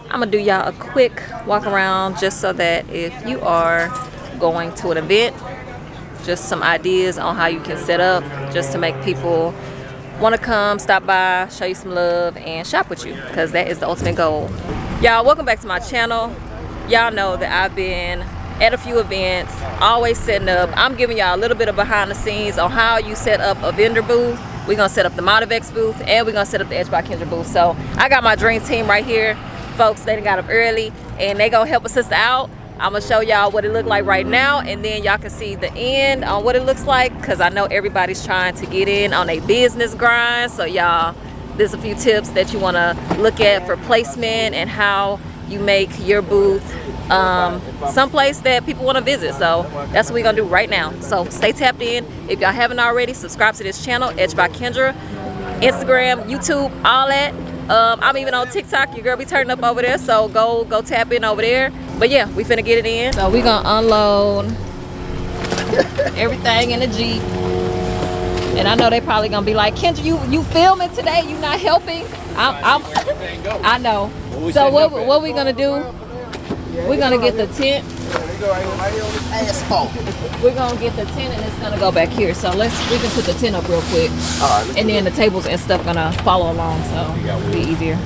I'm gonna do y'all a quick walk around just so that if you are going to an event, just some ideas on how you can set up just to make people want to come, stop by, show you some love, and shop with you, because that is the ultimate goal. Y'all, welcome back to my channel. Y'all know that I've been at a few events, always setting up. I'm giving y'all a little bit of behind the scenes on how you set up a vendor booth. We're gonna set up the Motivex booth, and we're gonna set up the Edge by Kendra booth. So I got my dream team right here. Folks, they done got up early, and they gonna help a sister out. I'm gonna show y'all what it look like right now, and then y'all can see the end on what it looks like, because I know everybody's trying to get in on a business grind. So y'all, there's a few tips that you want to look at for placement and how you make your booth someplace that people want to visit. So that's what we're gonna do right now. So stay tapped in. If y'all haven't already, subscribe to this channel, Edge by Kendra, Instagram, YouTube, all that. I'm even on TikTok. Your girl be turning up over there, so go tap in over there. But yeah, we finna get it in. So we gonna unload everything in the Jeep. And I know they probably gonna be like, Kendra, you filming today? You not helping? I know. So what we gonna do? We're gonna get the tent. We're gonna get the tent, and it's gonna go back here. So we can put the tent up real quick, and then the tables and stuff gonna follow along, so it'll be easier.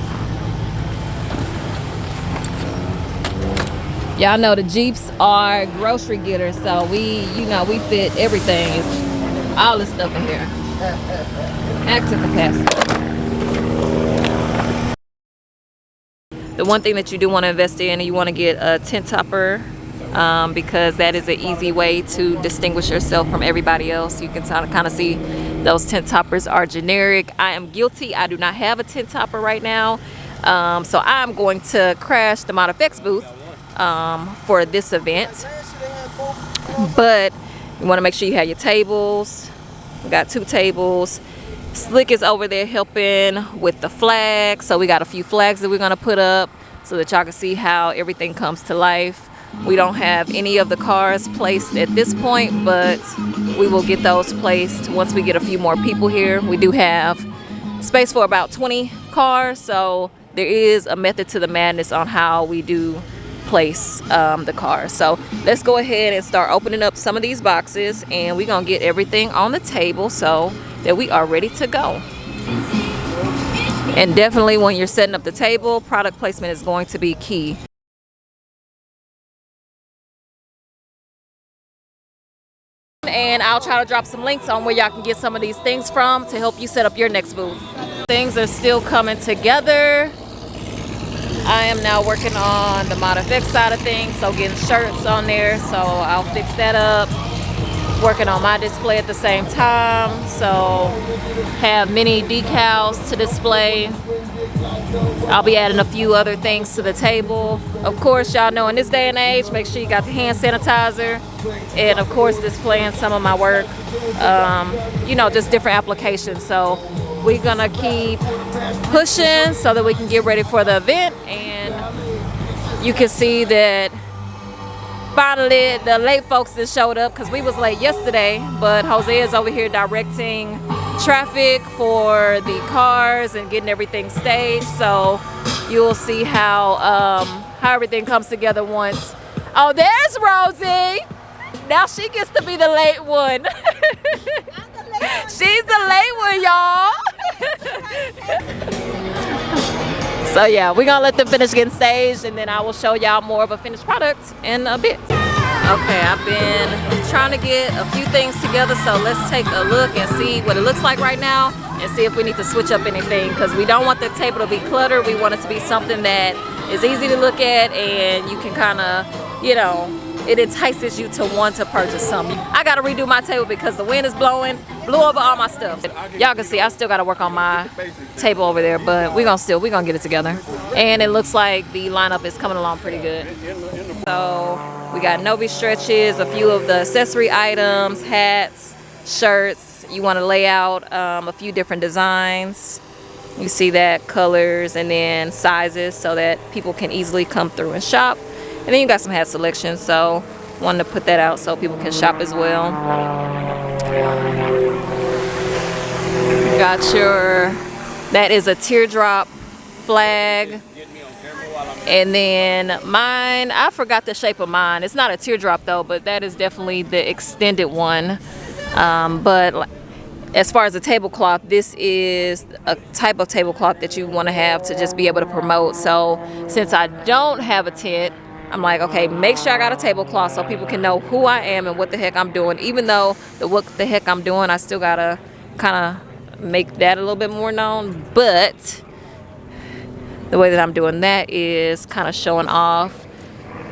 Y'all know the Jeeps are grocery getters, so we fit everything, all the stuff in here. Act to capacity. The one thing that you do want to invest in, you want to get a tent topper, because that is an easy way to distinguish yourself from everybody else. You can kind of see those tent toppers are generic. I am guilty. I do not have a tent topper right now, so I'm going to crash the Motivex booth for this event. But you want to make sure you have your tables. We got 2 tables. Slick is over there helping with the flags, so we got a few flags that we're gonna put up so that y'all can see how everything comes to life. We don't have any of the cars placed at this point, but we will get those placed once we get a few more people here. We do have space for about 20 cars, so there is a method to the madness on how we do place the cars. So let's go ahead and start opening up some of these boxes, and we're gonna get everything on the table so that we are ready to go. And definitely when you're setting up the table, product placement is going to be key. And I'll try to drop some links on where y'all can get some of these things from to help you set up your next booth. Things are still coming together. I am now working on the Motivex side of things, so getting shirts on there, so I'll fix that up. Working on my display at the same time, so have many decals to display. I'll be adding a few other things to the table. Of course, y'all know in this day and age, make sure you got the hand sanitizer, and of course displaying some of my work, just different applications. So we're gonna keep pushing so that we can get ready for the event. And you can see that finally the late folks that showed up, because we was late yesterday, but Jose is over here directing traffic for the cars and getting everything staged. So you'll see how everything comes together once. Oh, there's Rosie. Now she gets to be the late one. She's the late one, y'all. So yeah, we're gonna let them finish getting staged, and then I will show y'all more of a finished product in a bit. Okay, I've been trying to get a few things together, so let's take a look and see what it looks like right now and see if we need to switch up anything, because we don't want the table to be cluttered. We want it to be something that is easy to look at, and you can kind of, it entices you to want to purchase something. I gotta redo my table because the wind is blowing, blew over all my stuff. Y'all can see I still gotta work on my table over there, but we're gonna get it together. And it looks like the lineup is coming along pretty good. So we got Novi stretches, a few of the accessory items, hats, shirts. You wanna lay out a few different designs. You see that, colors, and then sizes, so that people can easily come through and shop. And then you got some hat selections, so wanted to put that out so people can shop as well. Got that is a teardrop flag. And then mine, I forgot the shape of mine. It's not a teardrop though, but that is definitely the extended one. But as far as a tablecloth, this is a type of tablecloth that you want to have to just be able to promote. So since I don't have a tent, I'm like, okay, make sure I got a tablecloth so people can know who I am and what the heck I'm doing. Even though what the heck I'm doing, I still gotta kind of make that a little bit more known. But the way that I'm doing that is kind of showing off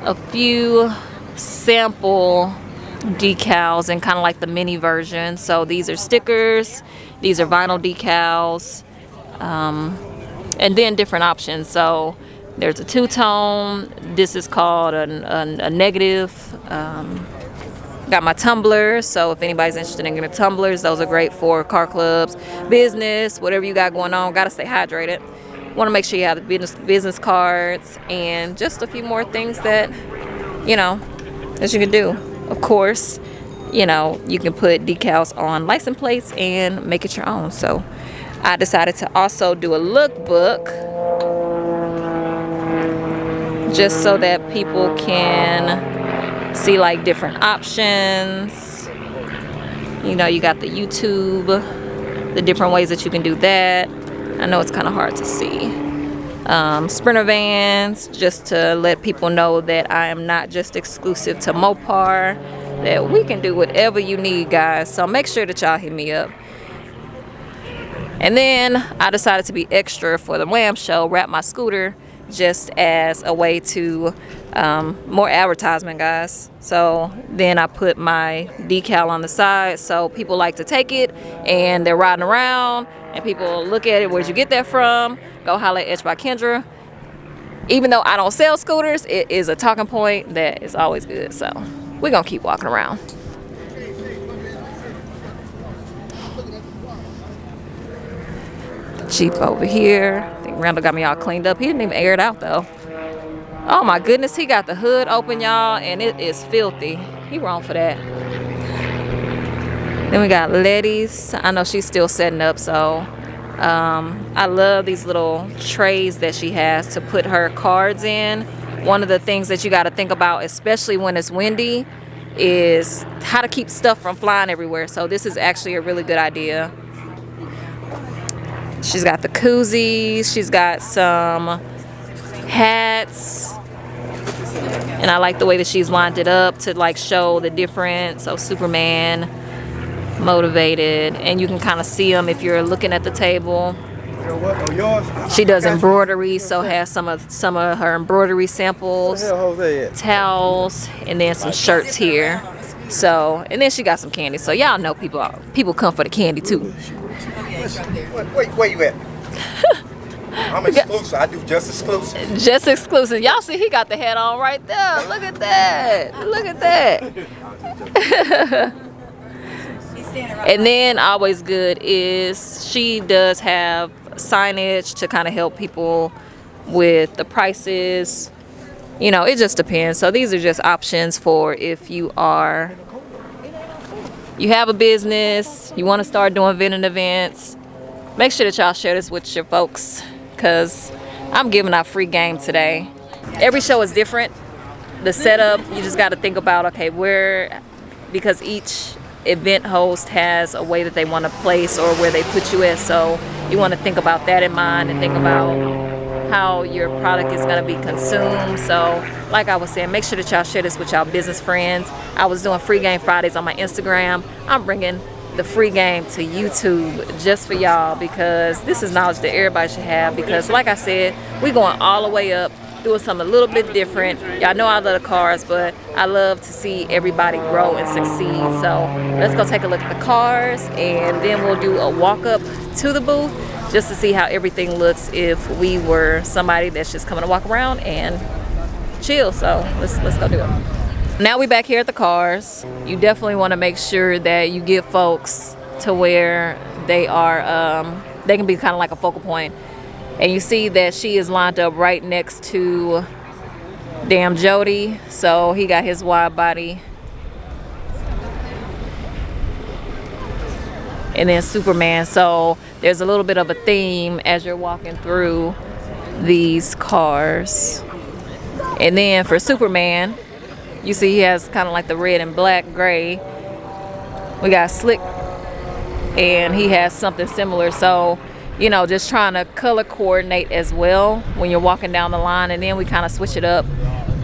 a few sample decals and kind of like the mini version. So these are stickers, these are vinyl decals, and then different options. So there's a two-tone. This is called a negative. Got my tumblers, so if anybody's interested in getting tumblers, those are great for car clubs, business, whatever you got going on. Gotta stay hydrated. Want to make sure you have the business cards and just a few more things that that you can do. Of course, you can put decals on license plates and make it your own. So I decided to also do a lookbook just so that people can see like different options. You got the YouTube, the different ways that you can do that. I know it's kind of hard to see. Sprinter vans, just to let people know that I am not just exclusive to Mopar, that we can do whatever you need, guys. So make sure that y'all hit me up. And then I decided to be extra for the Wham show, wrap my scooter just as a way to more advertisement, guys. So then I put my decal on the side, so people like to take it and they're riding around and people look at it, where'd you get that from? Go holler at Etched by Kendra. Even though I don't sell scooters, it is a talking point that is always good. So we're gonna keep walking around. Jeep over here. I think Randall got me all cleaned up. He didn't even air it out though. Oh my goodness, he got the hood open, y'all, and it is filthy. He wrong for that. Then we got Letty's. I know she's still setting up, so I love these little trays that she has to put her cards in. One of the things that you got to think about, especially when it's windy, is how to keep stuff from flying everywhere. So this is actually a really good idea. She's got the koozies. She's got some hats. And I like the way that she's lined it up to like show the difference. So Superman, motivated, and you can kind of see them if you're looking at the table. She does embroidery, so has some of her embroidery samples, towels, and then some shirts here. So, and then she got some candy. So y'all know people come for the candy too. Where you at? I'm exclusive. I do just exclusive. Just exclusive. Y'all see he got the hat on right there. Look at that. Look at that. And then always good is she does have signage to kind of help people with the prices. It just depends. So these are just options for if you have a business, you want to start doing vending events. Make sure that y'all share this with your folks, because I'm giving out free game today. Every show is different. The setup, you just got to think about, okay, because each event host has a way that they want to place or where they put you at. So you want to think about that in mind and think about how your product is going to be consumed. So like I was saying, make sure that y'all share this with y'all business friends. I was doing free game Fridays on my Instagram. I'm bringing the free game to YouTube just for y'all, because this is knowledge that everybody should have. Because like I said, we going all the way up, doing something a little bit different. Y'all know I love the cars, but I love to see everybody grow and succeed. So let's go take a look at the cars, and then we'll do a walk up to the booth just to see how everything looks if we were somebody that's just coming to walk around and chill. So let's go do it. Now we back here at the cars. You definitely want to make sure that you get folks to where they can be kind of like a focal point. And you see that she is lined up right next to Damn Jody. So he got his wide body. And then Superman. So there's a little bit of a theme as you're walking through these cars. And then for Superman, you see he has kind of like the red and black gray. We got Slick, and he has something similar. So, you know, just trying to color coordinate as well when you're walking down the line. And then we kind of switch it up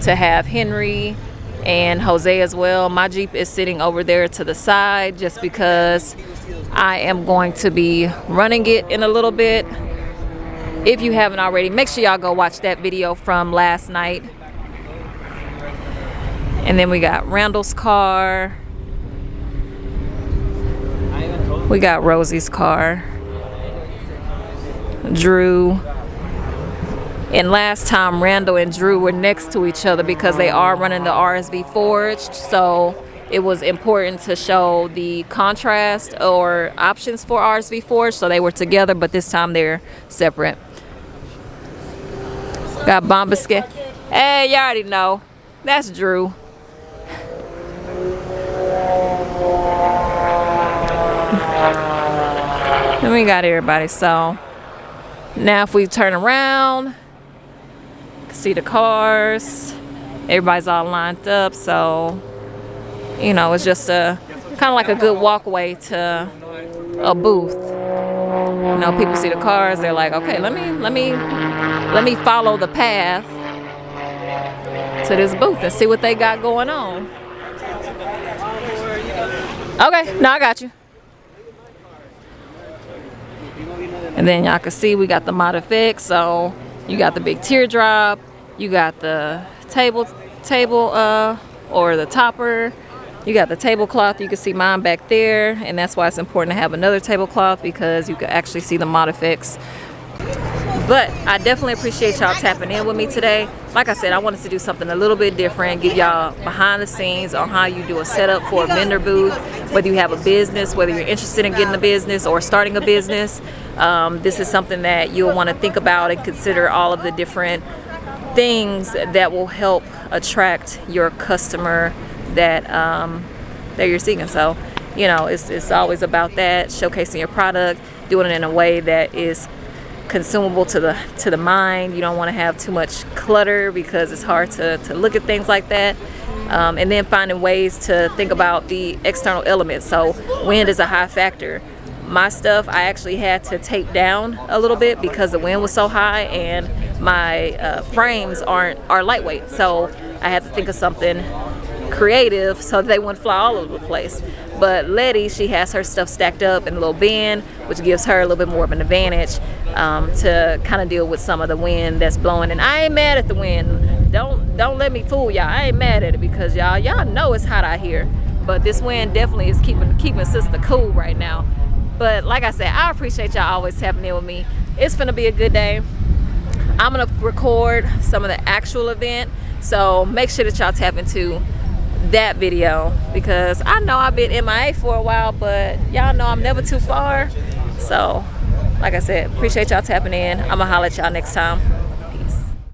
to have Henry and Jose as well. My Jeep is sitting over there to the side just because I am going to be running it in a little bit. If you haven't already, make sure y'all go watch that video from last night. And then we got Randall's car. We got Rosie's car. Drew. And last time Randall and Drew were next to each other because they are running the RSV Forged. So it was important to show the contrast or options for RSV Forged. So they were together, but this time they're separate. Got Bombasket. Hey, you already know. That's Drew. And we got everybody. So now if we turn around, see the cars, everybody's all lined up. So, you know, it's just a kind of like a good walkway to a booth. You know, people see the cars, they're like, okay, let me follow the path to this booth and see what they got going on. Okay, no, I got you. And then y'all can see we got the mod effects. So you got the big teardrop, you got the table or the topper, you got the tablecloth. You can see mine back there, and that's why it's important to have another tablecloth because you can actually see the mod effects. But I definitely appreciate y'all tapping in with me today. Like I said, I wanted to do something a little bit different, give y'all behind the scenes on how you do a setup for a vendor booth, whether you have a business, whether you're interested in getting a business or starting a business. This is something that you'll want to think about and consider all of the different things that will help attract your customer that you're seeking. So, you know, it's always about that, showcasing your product, doing it in a way that is consumable to the mind. You don't want to have too much clutter because it's hard to look at things like that. And then finding ways to think about the external elements. So wind is a high factor. My stuff I actually had to tape down a little bit because the wind was so high, and my frames are lightweight. So I had to think of something creative so they wouldn't fly all over the place. But Letty, she has her stuff stacked up in a little bin, which gives her a little bit more of an advantage to kind of deal with some of the wind that's blowing. And I ain't mad at the wind. Don't let me fool y'all. I ain't mad at it because y'all know it's hot out here. But this wind definitely is keeping sister cool right now. But like I said, I appreciate y'all always tapping in with me. It's gonna be a good day. I'm gonna record some of the actual event, so make sure that y'all tap into that video because I know I've been MIA for a while, but y'all know I'm never too far. So like I said, appreciate y'all tapping in. I'm gonna holler at y'all next time.